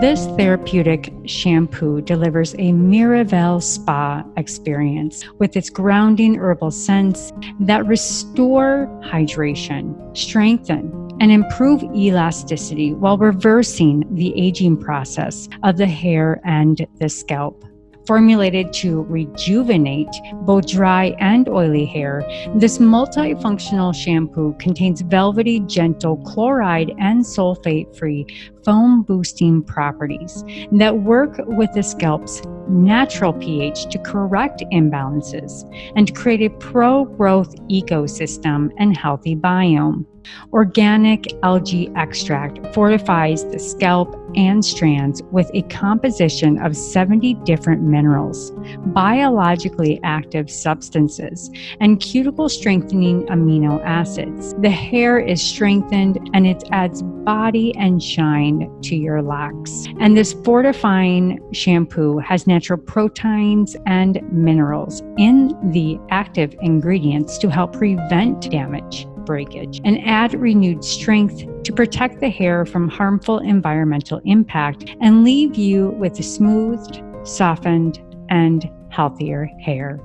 This therapeutic shampoo delivers a Miraval Spa experience with its grounding herbal scents that restore hydration, strengthen, and improve elasticity while reversing the aging process of the hair and the scalp. Formulated to rejuvenate both dry and oily hair, this multifunctional shampoo contains velvety, gentle, chloride and sulfate-free foam-boosting properties that work with the scalp's natural pH to correct imbalances and create a pro-growth ecosystem and healthy biome. Organic algae extract fortifies the scalp and strands with a composition of 70 different minerals, biologically active substances, and cuticle-strengthening amino acids. The hair is strengthened and it adds body and shine to your locks. And this fortifying shampoo has natural proteins and minerals in the active ingredients to help prevent damage, breakage, and add renewed strength to protect the hair from harmful environmental impact and leave you with a smoothed, softened, and healthier hair.